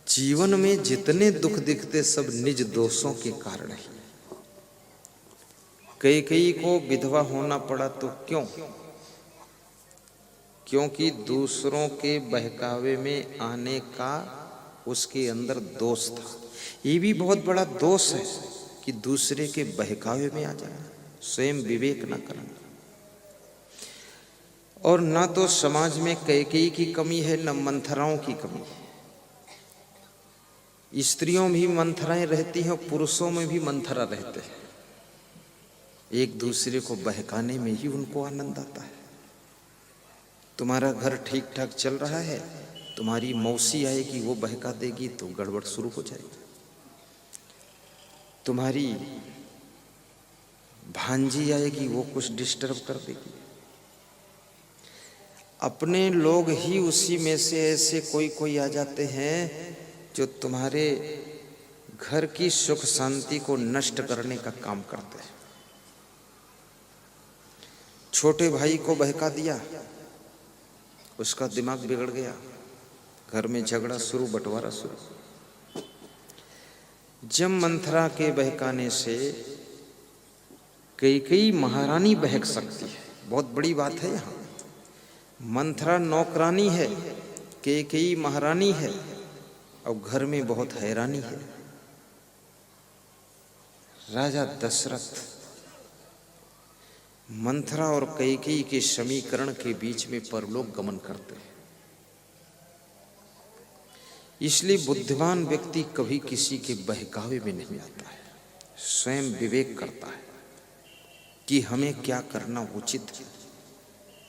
जीवन में जितने दुख दिखते सब निज दोषों के कारण ही। कई को विधवा होना पड़ा तो क्यों? क्योंकि दूसरों के बहकावे में आने का उसके अंदर दोष था। ये भी बहुत बड़ा दोष है कि दूसरे के बहकावे में आ जाना, स्वयं विवेक न करना। और ना तो समाज में कई की कमी है, न मंथराओं की कमी है। स्त्रियों भी मंथराएं रहती हैं, पुरुषों में भी मंथरा रहते हैं। एक दूसरे को बहकाने में ही उनको आनंद आता है। तुम्हारा घर ठीक ठाक चल रहा है, तुम्हारी मौसी आएगी वो बहका देगी तो गड़बड़ शुरू हो जाएगी। तुम्हारी भांजी आएगी वो कुछ डिस्टर्ब कर देगी। अपने लोग ही उसी में से ऐसे कोई आ जाते हैं जो तुम्हारे घर की सुख शांति को नष्ट करने का काम करते हैं। छोटे भाई को बहका दिया, उसका दिमाग बिगड़ गया, घर में झगड़ा शुरू, बंटवारा शुरू। जब मंथरा के बहकाने से कई महारानी बहक सकती है, बहुत बड़ी बात है। यहाँ मंथरा नौकरानी है, कई महारानी है, और घर में बहुत हैरानी है। राजा दशरथ मंथरा और कई के समीकरण के बीच में परलोक गमन करते हैं। इसलिए बुद्धिमान व्यक्ति कभी किसी के बहकावे में नहीं आता है, स्वयं विवेक करता है कि हमें क्या करना उचित है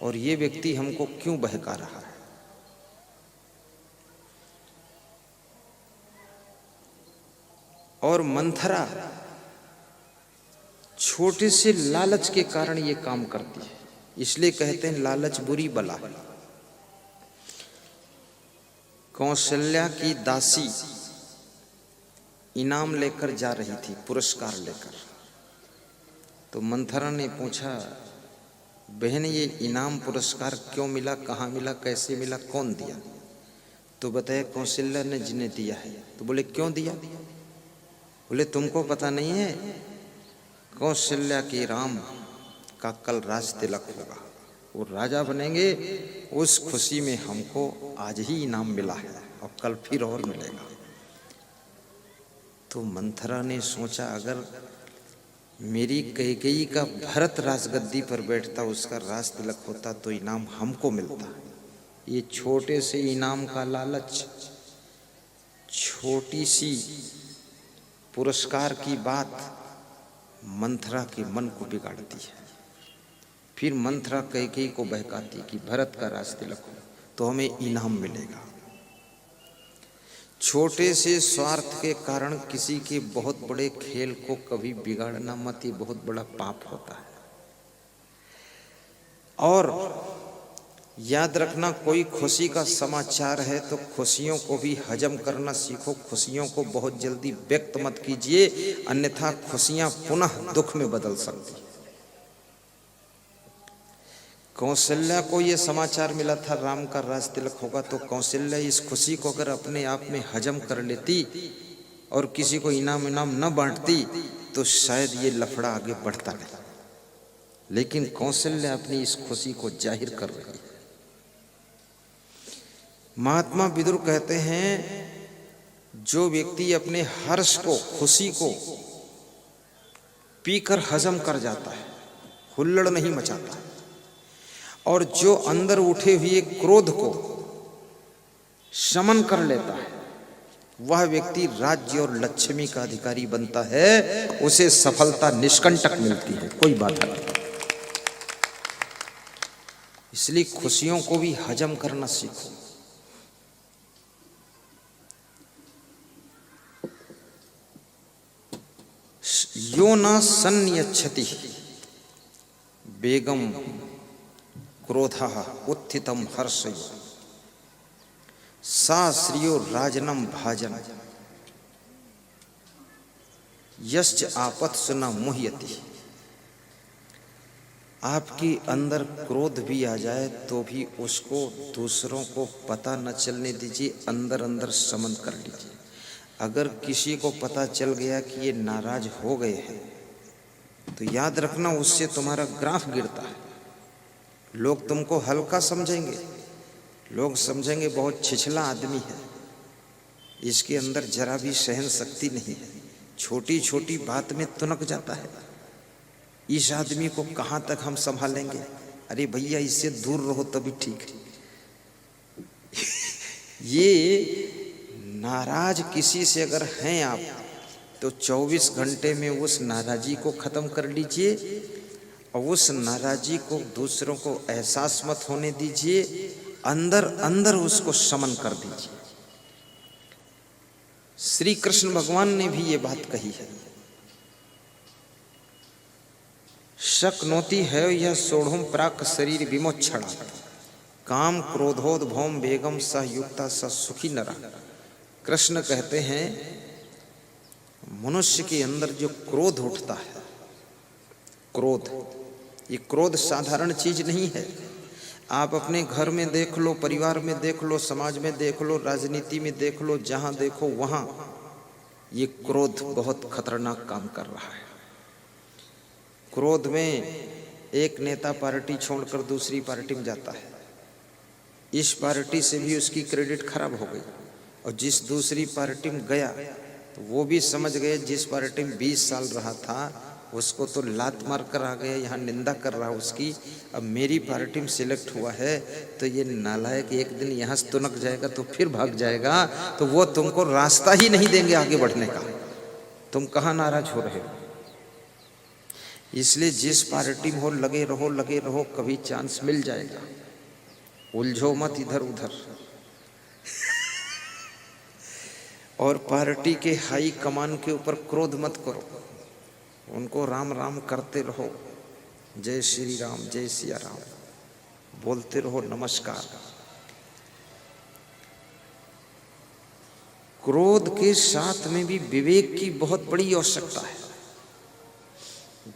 और ये व्यक्ति हमको क्यों बहका रहा है। और मंथरा छोटे से लालच के कारण ये काम करती है, इसलिए कहते हैं लालच बुरी बला। कौशल्या की दासी इनाम लेकर जा रही थी, पुरस्कार लेकर। तो मंथरा ने पूछा, बहन ये इनाम पुरस्कार क्यों मिला, कहाँ मिला, कैसे मिला, कौन दिया? तो बताया कौशल्या ने जिन्हें दिया है। तो बोले क्यों दिया? बोले तुमको पता नहीं है, कौशल्या के राम का कल राज तिलक होगा, वो राजा बनेंगे। उस खुशी में हमको आज ही इनाम मिला है और कल फिर और मिलेगा। तो मंथरा ने सोचा, अगर मेरी कई का भरत राजगद्दी पर बैठता, उसका राज तिलक होता तो इनाम हमको मिलता। ये छोटे से इनाम का लालच, छोटी सी पुरस्कार की बात मंथरा के मन को बिगाड़ती है। फिर मंथरा कई को बहकाती कि भरत का राज तिलक हो तो हमें इनाम मिलेगा। छोटे से स्वार्थ के कारण किसी के बहुत बड़े खेल को कभी बिगाड़ना मत, ये बहुत बड़ा पाप होता है। और याद रखना, कोई खुशी का समाचार है तो खुशियों को भी हजम करना सीखो। खुशियों को बहुत जल्दी व्यक्त मत कीजिए, अन्यथा खुशियां पुनः दुख में बदल सकती है। कौशल्या को यह समाचार मिला था राम का राज तिलक होगा, तो कौशल्या इस खुशी को अगर अपने आप में हजम कर लेती और किसी को इनाम न बांटती तो शायद ये लफड़ा आगे बढ़ता नहीं। लेकिन कौशल्या अपनी इस खुशी को जाहिर कर रही है। महात्मा विदुर कहते हैं, जो व्यक्ति अपने हर्ष को, खुशी को पीकर हजम कर जाता है, हुल्लड़ नहीं मचाता, और जो अंदर उठे हुए क्रोध को शमन कर लेता है, वह व्यक्ति राज्य और लक्ष्मी का अधिकारी बनता है। उसे सफलता निष्कंटक मिलती है, कोई बाधा नहीं। इसलिए खुशियों को भी हजम करना सीखो। यो न सन्नियच्छति बेगम क्रोधः उत्थितम हर्षयो सा श्रियो राजनम भाजन यश्च आपत्सु न मुह्यति। आपकी अंदर क्रोध भी आ जाए तो भी उसको दूसरों को पता न चलने दीजिए, अंदर अंदर शमन कर लीजिए। अगर किसी को पता चल गया कि ये नाराज हो गए हैं तो याद रखना उससे तुम्हारा ग्राफ गिरता है। लोग तुमको हल्का समझेंगे, लोग समझेंगे बहुत छिछला आदमी है, इसके अंदर जरा भी सहन शक्ति नहीं है, छोटी छोटी बात में तुनक जाता है, इस आदमी को कहाँ तक हम संभालेंगे। अरे भैया इससे दूर रहो तभी ठीक है। ये नाराज किसी से अगर हैं आप तो 24 घंटे में उस नाराजी को खत्म कर लीजिए और उस नाराजी को दूसरों को एहसास मत होने दीजिए, अंदर अंदर उसको शमन कर दीजिए। श्री कृष्ण भगवान ने भी ये बात कही है, शक्नोति है यह सोढ़ुम प्राक शरीर विमोक्षणा काम क्रोधोद्भवम वेगम सह युक्ता स सुखी नरा। कृष्ण कहते हैं मनुष्य के अंदर जो क्रोध उठता है, क्रोध, ये क्रोध साधारण चीज नहीं है। आप अपने घर में देख लो, परिवार में देख लो, समाज में देख लो, राजनीति में देख लो, जहां देखो वहां ये क्रोध बहुत खतरनाक काम कर रहा है। क्रोध में एक नेता पार्टी छोड़कर दूसरी पार्टी में जाता है, इस पार्टी से भी उसकी क्रेडिट खराब हो गई, और जिस दूसरी पार्टी में गया तो वो भी समझ गए जिस पार्टी में 20 साल रहा था उसको तो लात मार कर आ गया, यहाँ निंदा कर रहा उसकी, अब मेरी पार्टी में सिलेक्ट हुआ है तो ये नालायक एक दिन यहाँ से तुनक जाएगा तो फिर भाग जाएगा, तो वो तुमको रास्ता ही नहीं देंगे आगे बढ़ने का। तुम कहाँ नाराज हो रहे हो? इसलिए जिस पार्टी में हो लगे रहो, कभी चांस मिल जाएगा, उलझो मत इधर उधर। और पार्टी के हाई कमान के ऊपर क्रोध मत करो, उनको राम राम करते रहो, जय श्री राम, जय सिया राम बोलते रहो, नमस्कार। क्रोध के साथ में भी विवेक की बहुत बड़ी आवश्यकता है।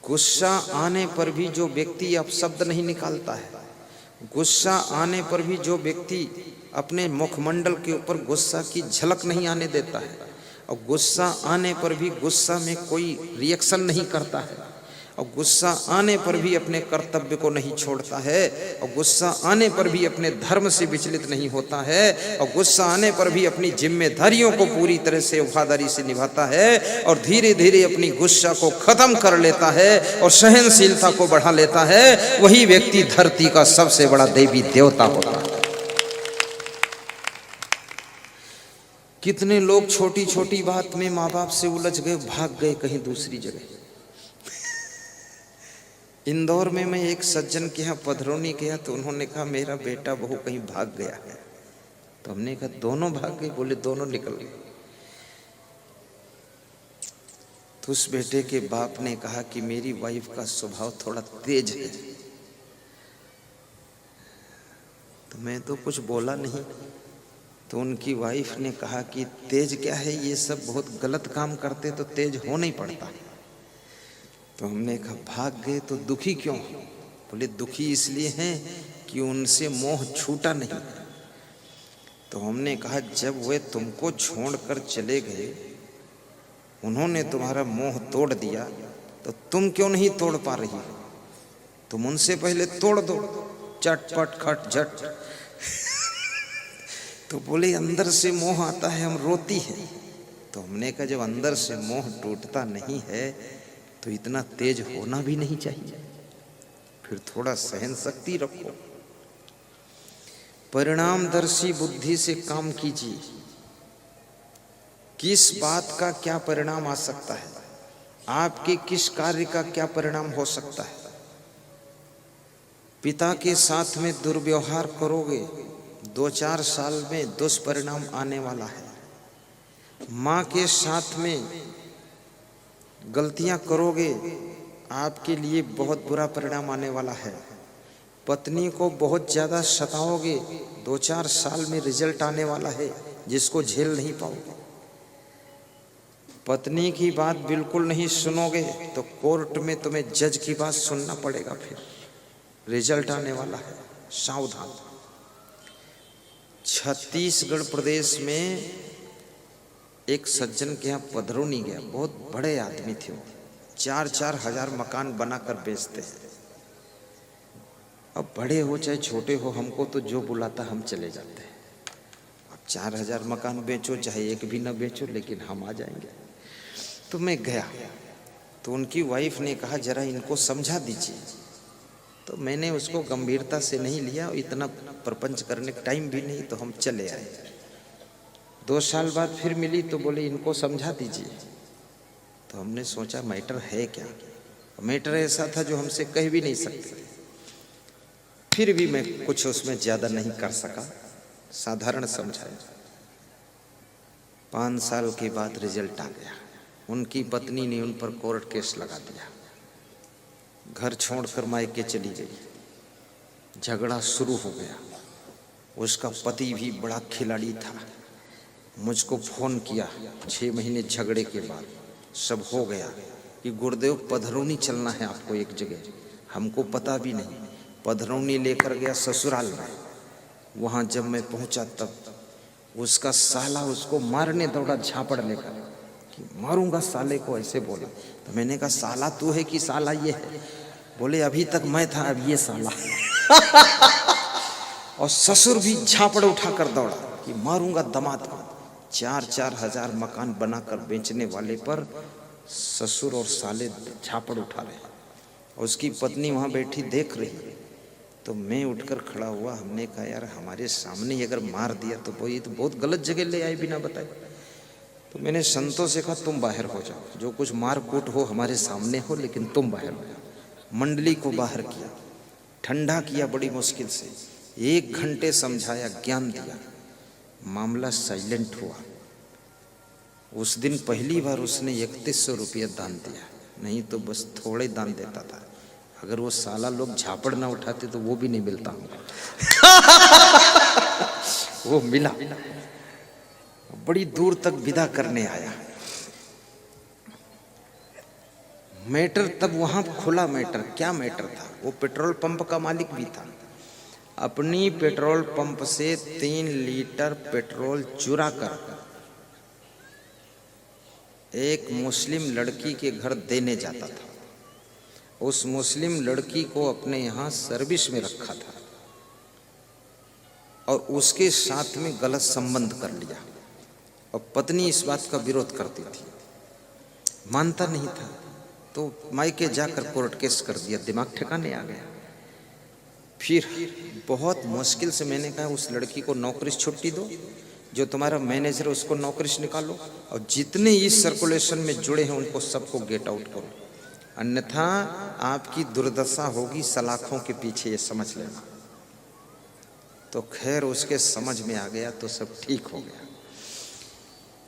गुस्सा आने पर भी जो व्यक्ति अपशब्द नहीं निकालता है, गुस्सा आने पर भी जो व्यक्ति अपने मुखमंडल के ऊपर गुस्सा की झलक नहीं आने देता है, और गुस्सा आने पर भी गुस्सा में कोई रिएक्शन नहीं करता है, और गुस्सा आने पर भी अपने कर्तव्य को नहीं छोड़ता है, और गुस्सा आने पर भी अपने धर्म से विचलित नहीं होता है, और गुस्सा आने पर भी अपनी जिम्मेदारियों को पूरी तरह से वफादारी से निभाता है, और धीरे धीरे अपनी गुस्सा को खत्म कर लेता है और सहनशीलता को बढ़ा लेता है, वही व्यक्ति धरती का सबसे बड़ा देवी देवता होता है। कितने लोग छोटी छोटी बात में माँ बाप से उलझ गए, भाग गए कहीं दूसरी जगह। इंदौर में मैं एक सज्जन के यहाँ पधरौनी गया तो उन्होंने कहा मेरा बेटा बहू कहीं भाग गया है, तो हमने कहा दोनों भाग गए? बोले दोनों निकल गए। तो उस बेटे के बाप ने कहा कि मेरी वाइफ का स्वभाव थोड़ा तेज है, तो मैं तो कुछ बोला नहीं। तो उनकी वाइफ ने कहा कि तेज क्या है, ये सब बहुत गलत काम करते तो तेज हो नहीं पड़ता। तो हमने कहा भाग गए तो दुखी क्यों? बोले दुखी इसलिए हैं कि उनसे मोह छूटा नहीं। तो हमने कहा जब वे तुमको छोड़कर चले गए, उन्होंने तुम्हारा मोह तोड़ दिया, तो तुम क्यों नहीं तोड़ पा रही? तुम उनसे पहले तोड़ दो, चटपट खट झट। तो बोले अंदर से मोह आता है, हम रोती हैं। तो हमने कहा जब अंदर से मोह टूटता नहीं है तो इतना तेज होना भी नहीं चाहिए, फिर थोड़ा सहन शक्ति रखो। परिणामदर्शी बुद्धि से काम कीजिए, किस बात का क्या परिणाम आ सकता है, आपके किस कार्य का क्या परिणाम हो सकता है। पिता के साथ में दुर्व्यवहार करोगे, 2-4 साल में दुष्परिणाम आने वाला है। माँ के साथ में गलतियां करोगे, आपके लिए बहुत बुरा परिणाम आने वाला है। पत्नी को बहुत ज़्यादा सताओगे, 2-4 साल में रिजल्ट आने वाला है जिसको झेल नहीं पाओगे। पत्नी की बात बिल्कुल नहीं सुनोगे तो कोर्ट में तुम्हें जज की बात सुनना पड़ेगा। फिर रिजल्ट आने वाला है, सावधान। छत्तीसगढ़ प्रदेश में एक सज्जन के यहाँ पधरौनी गया, बहुत बड़े आदमी थे वो, 4-4 हजार मकान बनाकर बेचते हैं। अब बड़े हो चाहे छोटे हो, हमको तो जो बुलाता हम चले जाते हैं। अब 4,000 मकान बेचो चाहे एक भी ना बेचो, लेकिन हम आ जाएंगे। तो मैं गया तो उनकी वाइफ ने कहा जरा इनको समझा दीजिए। तो मैंने उसको गंभीरता से नहीं लिया, इतना प्रपंच करने का टाइम भी नहीं, तो हम चले आए। 2 साल बाद फिर मिली तो बोले इनको समझा दीजिए। तो हमने सोचा मैटर है क्या। मैटर ऐसा था जो हमसे कह भी नहीं सकते। फिर भी मैं कुछ उसमें ज़्यादा नहीं कर सका, साधारण समझाया। 5 साल के बाद रिजल्ट आ गया। उनकी पत्नी ने उन पर कोर्ट केस लगा दिया, घर छोड़कर मायके चली गई। झगड़ा शुरू हो गया। उसका पति भी बड़ा खिलाड़ी था, मुझको फ़ोन किया 6 महीने झगड़े के बाद। सब हो गया कि गुरुदेव पधरौनी चलना है आपको एक जगह। हमको पता भी नहीं। पधरौनी लेकर गया ससुराल में। वहाँ जब मैं पहुँचा तब उसका साला उसको मारने दौड़ा झापड़ लेकर कि मारूंगा साले को, ऐसे बोला। तो मैंने कहा साला तू है कि साला ये है? बोले अभी तक मैं था, अब ये साला। और ससुर भी झापड़ उठाकर दौड़ा कि मारूंगा दामाद को। 4-4 हजार मकान बनाकर बेचने वाले पर ससुर और साले झापड़ उठा रहे। और उसकी पत्नी वहाँ बैठी देख रही। तो मैं उठकर खड़ा हुआ। हमने कहा यार हमारे सामने ही अगर मार दिया तो वो ये तो बहुत गलत जगह ले आए बिना बताए। तो मैंने संतों से कहा तुम बाहर हो जाओ, जो कुछ मार कूट हो हमारे सामने हो, लेकिन तुम बाहर हो जाओ। मंडली को बाहर किया, ठंडा किया बड़ी मुश्किल से। 1 घंटे समझाया, ज्ञान दिया, मामला साइलेंट हुआ। उस दिन पहली बार उसने 3100 रुपया दान दिया, नहीं तो बस थोड़े दान देता था। अगर वो साला लोग झापड़ ना उठाते तो वो भी नहीं मिलता हमको। वो मिला, बड़ी दूर तक विदा करने आया। मैटर तब वहां खुला। मैटर क्या मैटर था? वो पेट्रोल पंप का मालिक भी था। अपनी पेट्रोल पंप से 3 लीटर पेट्रोल चुरा कर एक मुस्लिम लड़की के घर देने जाता था। उस मुस्लिम लड़की को अपने यहाँ सर्विस में रखा था और उसके साथ में गलत संबंध कर लिया। और पत्नी इस बात का विरोध करती थी, मानता नहीं था। तो मायके जाकर कोर्ट केस कर दिया, दिमाग ठिकाने आ गया। फिर बहुत मुश्किल से मैंने कहा उस लड़की को नौकरी से छुट्टी दो, जो तुम्हारा मैनेजर उसको नौकरी से निकालो, और जितने इस सर्कुलेशन में जुड़े हैं उनको सबको गेट आउट करो, अन्यथा आपकी दुर्दशा होगी सलाखों के पीछे, ये समझ लेना। तो खैर उसके समझ में आ गया तो सब ठीक हो गया।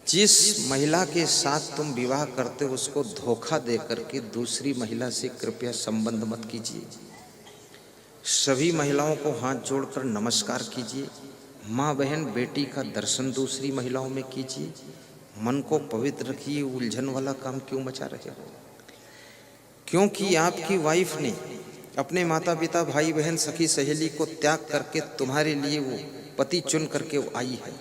जिस महिला के साथ तुम विवाह करते हो उसको धोखा दे करके दूसरी महिला से कृपया संबंध मत कीजिए। सभी महिलाओं को हाथ जोड़कर नमस्कार कीजिए। माँ बहन बेटी का दर्शन दूसरी महिलाओं में कीजिए। मन को पवित्र रखिए। उलझन वाला काम क्यों मचा रहे हो? क्योंकि आपकी वाइफ ने अपने माता पिता भाई बहन सखी सहेली को त्याग करके तुम्हारे लिए वो पति चुन करके वो आई है,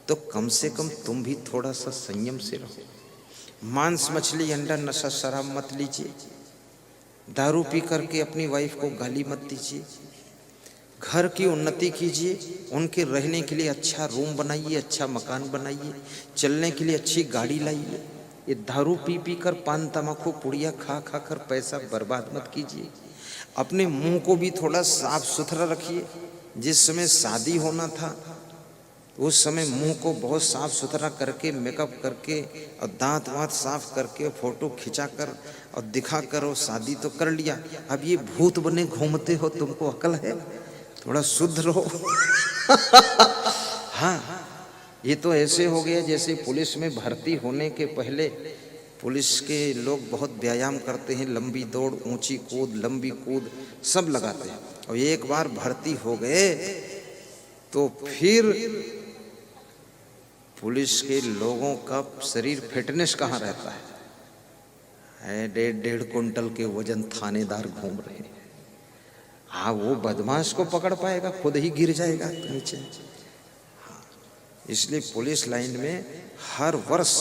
तो कम से कम तुम भी थोड़ा सा संयम से रहो। मांस मछली अंडा नशा शराब मत लीजिए। दारू पी करके अपनी वाइफ को गाली मत दीजिए। घर की उन्नति कीजिए। उनके रहने के लिए अच्छा रूम बनाइए, अच्छा मकान बनाइए, चलने के लिए अच्छी गाड़ी लाइए। ये दारू पी पी कर पान तमाकू पुड़िया खा खा कर पैसा बर्बाद मत कीजिए। अपने मुंह को भी थोड़ा साफ सुथरा रखिए। जिस समय शादी होना था उस समय मुंह को बहुत साफ सुथरा करके मेकअप करके और दांत वाँत साफ करके फोटो खिंचा कर और दिखा कर और शादी तो कर लिया। अब ये भूत बने घूमते हो, तुमको अकल है? थोड़ा शुद्ध रहो। हाँ, ये तो ऐसे हो गया जैसे पुलिस में भर्ती होने के पहले पुलिस के लोग बहुत व्यायाम करते हैं, लंबी दौड़, ऊंची कूद, लंबी कूद सब लगाते हैं। और एक बार भर्ती हो गए तो फिर पुलिस के लोगों का शरीर फिटनेस कहाँ रहता है? 1.5 कुंटल के वजन थानेदार घूम रहे हैं। हाँ, वो बदमाश को पकड़ पाएगा, खुद ही गिर जाएगा तो नीचे। हाँ, इसलिए पुलिस लाइन में हर वर्ष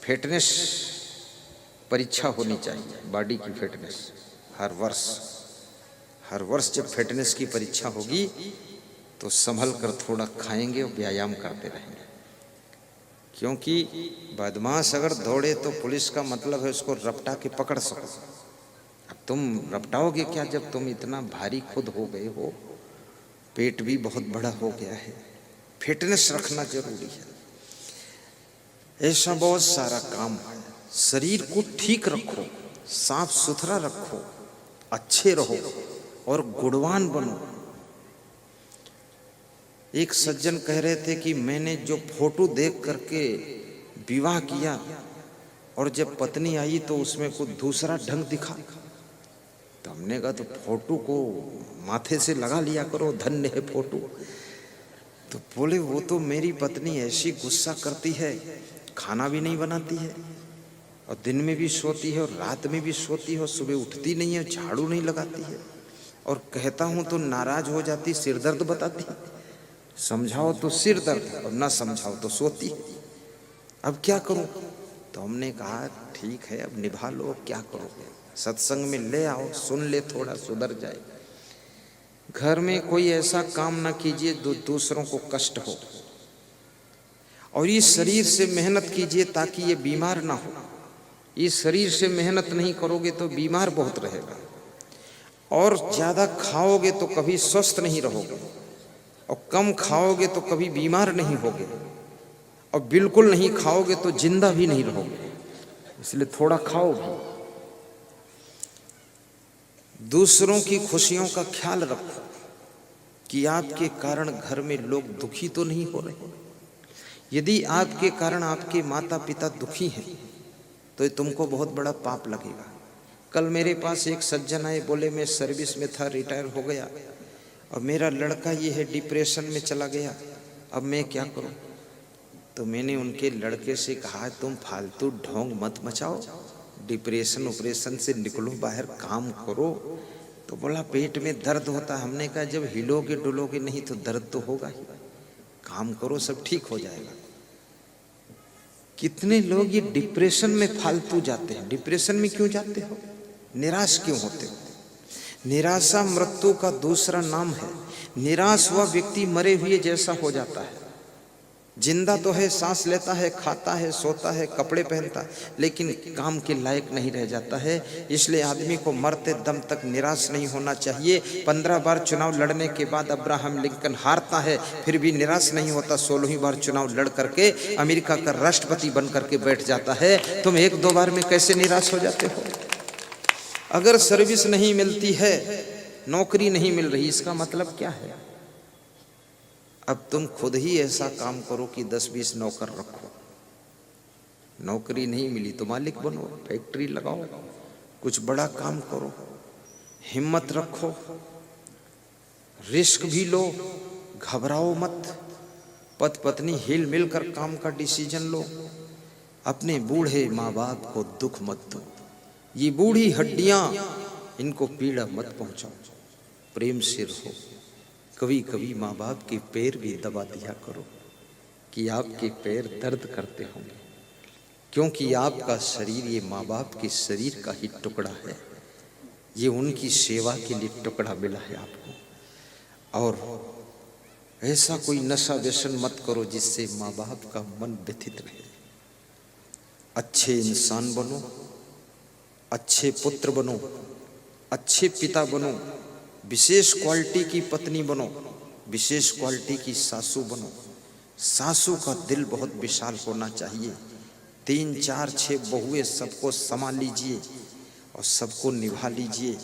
फिटनेस परीक्षा होनी चाहिए, बॉडी की फिटनेस। हर वर्ष जब फिटनेस की परीक्षा होगी तो संभल कर थोड़ा खाएंगे और व्यायाम करते रहेंगे। क्योंकि बदमाश अगर दौड़े तो पुलिस का मतलब है उसको रपटा के पकड़ सको। अब तुम रपटाओगे क्या जब तुम इतना भारी खुद हो गए हो, पेट भी बहुत बड़ा हो गया है। फिटनेस रखना जरूरी है। ऐसा बहुत सारा काम है। शरीर को ठीक रखो, साफ सुथरा रखो, अच्छे रहो और गुणवान बनो। एक सज्जन कह रहे थे कि मैंने जो फोटो देख करके विवाह किया और जब पत्नी आई तो उसमें कुछ दूसरा ढंग दिखा। तो हमने कहा तो फोटो को माथे से लगा लिया करो, धन्य है फोटो। तो बोले वो तो मेरी पत्नी ऐसी गुस्सा करती है, खाना भी नहीं बनाती है और दिन में भी सोती है और रात में भी सोती है और सुबह उठती नहीं है, झाड़ू नहीं लगाती है और कहता हूं तो नाराज हो जाती, सिर दर्द बताती है। समझाओ तो सिर दर्द और ना समझाओ तो सोती। अब क्या करूं? तो हमने कहा ठीक है, अब निभा लो, अब क्या करोगे? सत्संग में ले आओ, सुन ले, थोड़ा सुधर जाए। घर में कोई ऐसा काम ना कीजिए जो दूसरों को कष्ट हो, और इस शरीर से मेहनत कीजिए ताकि ये बीमार ना हो। इस शरीर से मेहनत नहीं करोगे तो बीमार बहुत रहेगा, और ज्यादा खाओगे तो कभी स्वस्थ नहीं रहोगे, और कम खाओगे तो कभी बीमार नहीं होगे, और बिल्कुल नहीं खाओगे तो जिंदा भी नहीं रहोगे। इसलिए थोड़ा खाओ भी। दूसरों की खुशियों का ख्याल रखो कि आपके कारण घर में लोग दुखी तो नहीं हो रहे। यदि आपके कारण आपके माता पिता दुखी हैं तो ये तुमको बहुत बड़ा पाप लगेगा। कल मेरे पास एक सज्जन आए, बोले मैं सर्विस में था, रिटायर हो गया और मेरा लड़का ये है डिप्रेशन में चला गया, अब मैं क्या करूं? तो मैंने उनके लड़के से कहा तुम फालतू ढोंग मत मचाओ, डिप्रेशन ऑपरेशन से निकलो, बाहर काम करो। तो बोला पेट में दर्द होता। हमने कहा जब हिलोगे डुलोगे नहीं तो दर्द तो होगा ही, काम करो, सब ठीक हो जाएगा। कितने लोग ये डिप्रेशन में फालतू जाते हैं। डिप्रेशन में क्यों जाते हो? निराश क्यों होते हो? निराशा मृत्यु का दूसरा नाम है। निराश हुआ व्यक्ति मरे हुए जैसा हो जाता है। जिंदा तो है, सांस लेता है, खाता है, सोता है, कपड़े पहनता है, लेकिन काम के लायक नहीं रह जाता है। इसलिए आदमी को मरते दम तक निराश नहीं होना चाहिए। 15 बार चुनाव लड़ने के बाद अब्राहम लिंकन हारता है, फिर भी निराश नहीं होता। 16वीं बार चुनाव लड़ करके अमेरिका का राष्ट्रपति बन करके बैठ जाता है। तुम 1-2 बार में कैसे निराश हो जाते हो? अगर सर्विस नहीं मिलती है, नौकरी नहीं मिल रही, इसका मतलब क्या है? अब तुम खुद ही ऐसा काम करो कि 10-20 नौकर रखो। नौकरी नहीं मिली तो मालिक बनो, फैक्ट्री लगाओ, कुछ बड़ा काम करो, हिम्मत रखो, रिस्क भी लो, घबराओ मत। पति पत्नी हिल मिल कर काम का डिसीजन लो। अपने बूढ़े माँ बाप को दुख मत दो। ये बूढ़ी हड्डियां, इनको पीड़ा मत पहुंचाओ, प्रेम से रहो। कभी कभी माँ बाप के पैर भी दबा दिया करो कि आपके पैर दर्द करते होंगे, क्योंकि आपका शरीर ये माँ बाप के शरीर का ही टुकड़ा है। ये उनकी सेवा के लिए टुकड़ा मिला है आपको। और ऐसा कोई नशा व्यसन मत करो जिससे माँ बाप का मन व्यथित रहे। अच्छे इंसान बनो, अच्छे पुत्र बनो, अच्छे पिता बनो, विशेष क्वालिटी की पत्नी बनो, विशेष क्वालिटी की सासू बनो। सासू का दिल बहुत विशाल होना चाहिए। 3, 4, 6 बहुएं सबको संभाल लीजिए और सबको निभा लीजिए।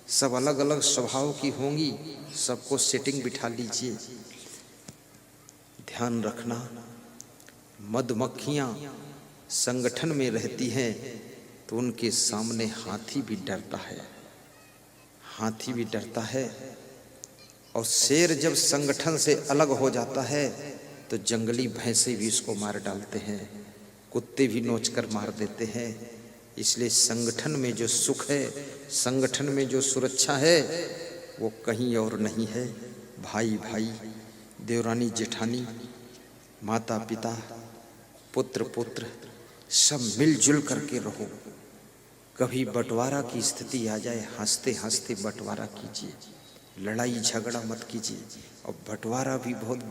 सब अलग अलग स्वभाव की होंगी, सबको सेटिंग बिठा लीजिए। ध्यान रखना, मधुमक्खियां संगठन में रहती हैं तो उनके सामने हाथी भी डरता है। हाथी भी डरता है। और शेर जब संगठन से अलग हो जाता है तो जंगली भैंसे भी इसको मार डालते हैं, कुत्ते भी नोचकर मार देते हैं। इसलिए संगठन में जो सुख है, संगठन में जो सुरक्षा है, वो कहीं और नहीं है, भाई भाई, देवरानी जेठानी, माता पिता, पुत्र पुत्र, सब मिलजुल करके रहो। कभी बंटवारा की स्थिति आ जाए, हंसते हंसते बंटवारा कीजिए, लड़ाई झगड़ा मत कीजिए। और बंटवारा भी बहुत